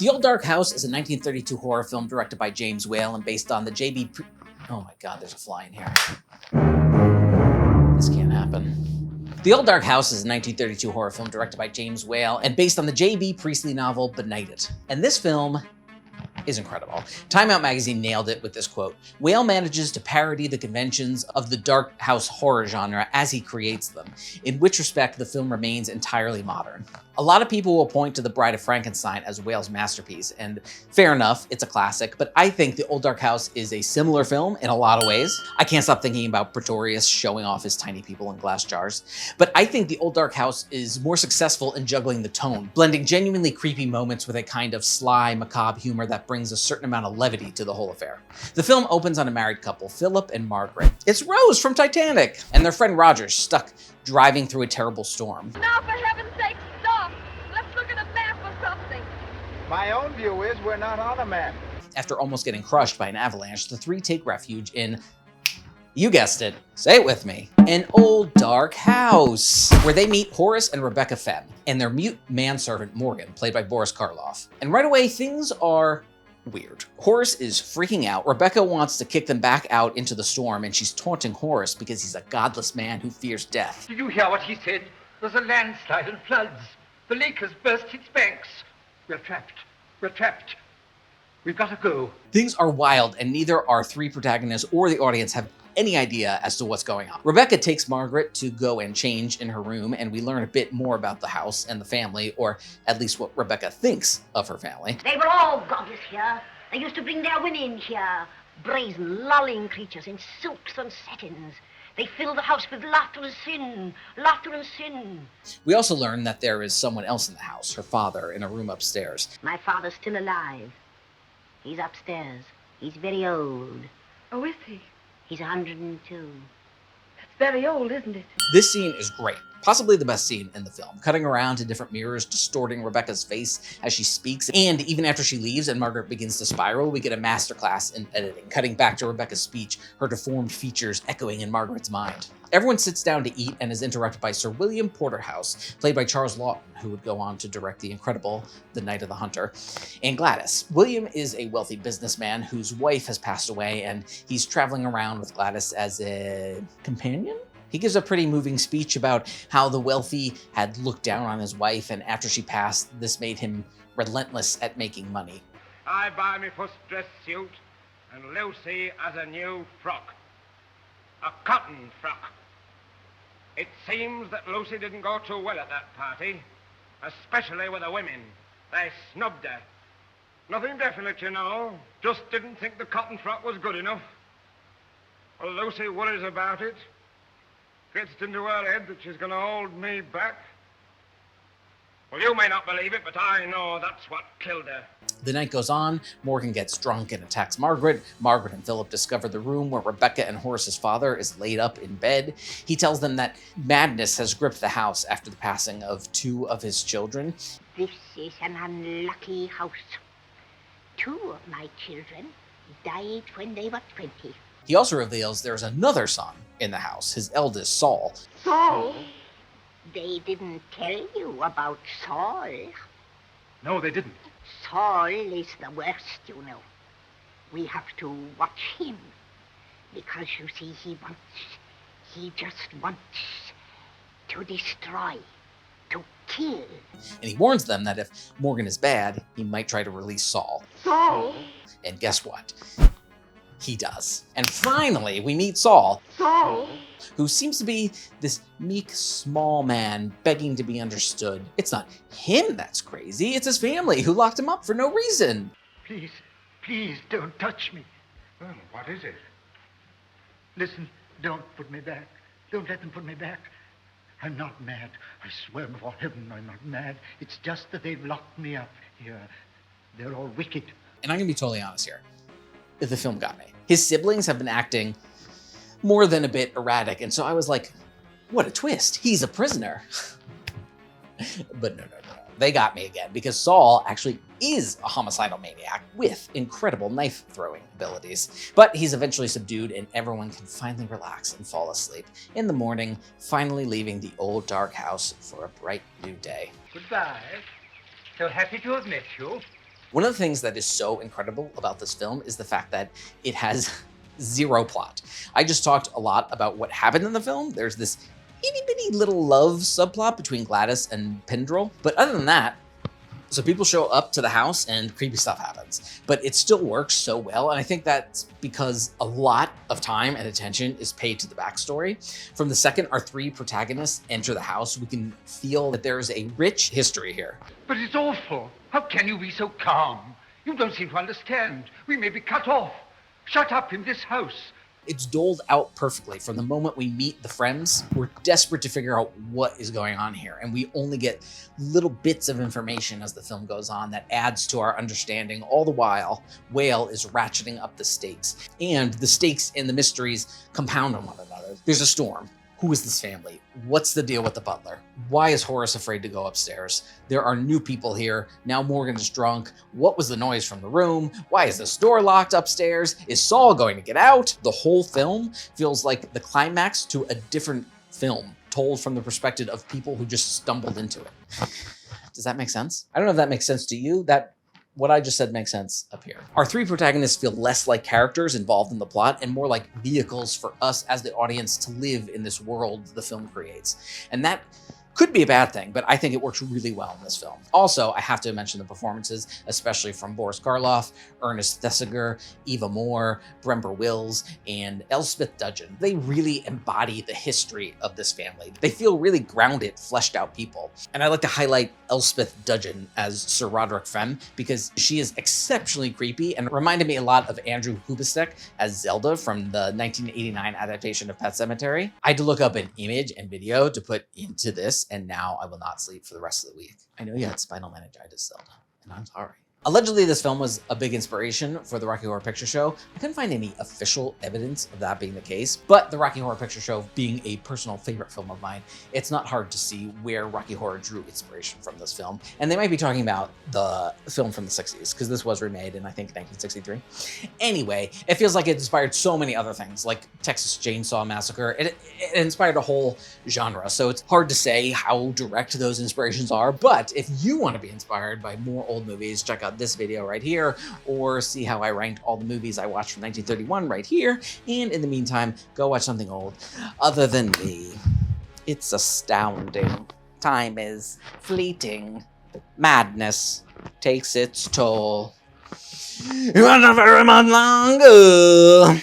The Old Dark House is a 1932 horror film directed by James Whale and based on the J.B. Oh my god, there's a fly in here. This can't happen. The Old Dark House is a 1932 horror film directed by James Whale and based on the J.B. Priestley novel Benighted. And this film is incredible. Time Out magazine nailed it with this quote: "Whale manages to parody the conventions of the dark house horror genre as he creates them, in which respect the film remains entirely modern." A lot of people will point to The Bride of Frankenstein as Whale's masterpiece, and fair enough, it's a classic, but I think The Old Dark House is a similar film in a lot of ways. I can't stop thinking about Pretorius showing off his tiny people in glass jars, but I think The Old Dark House is more successful in juggling the tone, blending genuinely creepy moments with a kind of sly, macabre humor that brings a certain amount of levity to the whole affair. The film opens on a married couple, Philip and Margaret. It's Rose from Titanic, and their friend Roger stuck driving through a terrible storm. Now, for heaven's sake, stop! Let's look at a map or something. My own view is we're not on a map. After almost getting crushed by an avalanche, the three take refuge in, you guessed it, say it with me, an old dark house, where they meet Horace and Rebecca Fenn, and their mute manservant Morgan, played by Boris Karloff. And right away, things are weird. Horace is freaking out. Rebecca wants to kick them back out into the storm, and she's taunting Horace because he's a godless man who fears death. Did you hear what he said? There's a landslide and floods. The lake has burst its banks. We're trapped. We're trapped. We've got to go. Things are wild, and neither our three protagonists or the audience have any idea as to what's going on. Rebecca takes Margaret to go and change in her room, and we learn a bit more about the house and the family, or at least what Rebecca thinks of her family. They were all godless here. They used to bring their women here, brazen, lolling creatures in silks and satins. They filled the house with laughter and sin, laughter and sin. We also learn that there is someone else in the house, her father, in a room upstairs. My father's still alive. He's upstairs. He's very old. Oh, is he? He's 102. That's very old, isn't it? This scene is great. Possibly the best scene in the film, cutting around to different mirrors, distorting Rebecca's face as she speaks, and even after she leaves and Margaret begins to spiral, we get a masterclass in editing, cutting back to Rebecca's speech, her deformed features echoing in Margaret's mind. Everyone sits down to eat and is interrupted by Sir William Porterhouse, played by Charles Laughton, who would go on to direct the incredible The Night of the Hunter, and Gladys. William is a wealthy businessman whose wife has passed away, and he's traveling around with Gladys as a companion? He gives a pretty moving speech about how the wealthy had looked down on his wife, and after she passed, this made him relentless at making money. I buy me first dress suit, and Lucy has a new frock. A cotton frock. It seems that Lucy didn't go too well at that party, especially with the women. They snubbed her. Nothing definite, you know. Just didn't think the cotton frock was good enough. Well, Lucy worries about it. Gets it into her head that she's going to hold me back. Well, you may not believe it, but I know that's what killed her. The night goes on, Morgan gets drunk and attacks Margaret. Margaret and Philip discover the room where Rebecca and Horace's father is laid up in bed. He tells them that madness has gripped the house after the passing of two of his children. This is an unlucky house. Two of my children died when they were 20. He also reveals there's another son in the house, his eldest, Saul. Saul? They didn't tell you about Saul. No, they didn't. Saul is the worst, you know. We have to watch him. Because, you see, he just wants to destroy, to kill. And he warns them that if Morgan is bad, he might try to release Saul. Saul? And guess what? He does. And finally, we meet Saul, who seems to be this meek, small man begging to be understood. It's not him that's crazy, it's his family who locked him up for no reason. Please, please don't touch me. Well, what is it? Listen, don't put me back. Don't let them put me back. I'm not mad. I swear before heaven I'm not mad. It's just that they've locked me up here. They're all wicked. And I'm gonna be totally honest here. The film got me. His siblings have been acting more than a bit erratic, and so I was like, what a twist. He's a prisoner. But no. They got me again, because Saul actually is a homicidal maniac with incredible knife-throwing abilities. But he's eventually subdued, and everyone can finally relax and fall asleep in the morning, finally leaving the old dark house for a bright new day. Goodbye. So happy to have met you. One of the things that is so incredible about this film is the fact that it has zero plot. I just talked a lot about what happened in the film. There's this itty bitty little love subplot between Gladys and Pindrell. But other than that, so people show up to the house and creepy stuff happens, but it still works so well. And I think that's because a lot of time and attention is paid to the backstory. From the second our three protagonists enter the house, we can feel that there is a rich history here. But it's awful. How can you be so calm? You don't seem to understand. We may be cut off. Shut up in this house. It's doled out perfectly. From the moment we meet the friends, we're desperate to figure out what is going on here. And we only get little bits of information as the film goes on that adds to our understanding. All the while, Whale is ratcheting up the stakes. And the stakes and the mysteries compound on one another. There's a storm. Who is this family? What's the deal with the butler? Why is Horace afraid to go upstairs? There are new people here. Now Morgan is drunk. What was the noise from the room? Why is this door locked upstairs? Is Saul going to get out? The whole film feels like the climax to a different film, told from the perspective of people who just stumbled into it. Does that make sense? I don't know if that makes sense to you. What I just said makes sense up here. Our three protagonists feel less like characters involved in the plot and more like vehicles for us as the audience to live in this world the film creates. And that could be a bad thing, but I think it works really well in this film. Also, I have to mention the performances, especially from Boris Karloff, Ernest Thesiger, Eva Moore, Brember Wills, and Elspeth Dudgeon. They really embody the history of this family. They feel really grounded, fleshed out people. And I like to highlight Elspeth Dudgeon as Sir Roderick Fem because she is exceptionally creepy and reminded me a lot of Andrew Hubistek as Zelda from the 1989 adaptation of Pet Sematary. I had to look up an image and video to put into this, and now I will not sleep for the rest of the week. I know you had spinal meningitis, Zelda, and I'm sorry. Allegedly, this film was a big inspiration for the Rocky Horror Picture Show. I couldn't find any official evidence of that being the case, but the Rocky Horror Picture Show being a personal favorite film of mine, it's not hard to see where Rocky Horror drew inspiration from this film. And they might be talking about the film from the 60s, because this was remade in, I think, 1963. Anyway, it feels like it inspired so many other things, like Texas Chainsaw Massacre. It inspired a whole genre, so it's hard to say how direct those inspirations are, but if you want to be inspired by more old movies, check out this video right here, or see how I ranked all the movies I watched from 1931 right here. And in the meantime, go watch something old other than me. It's astounding. Time is fleeting. Madness takes its toll. You are not very much longer.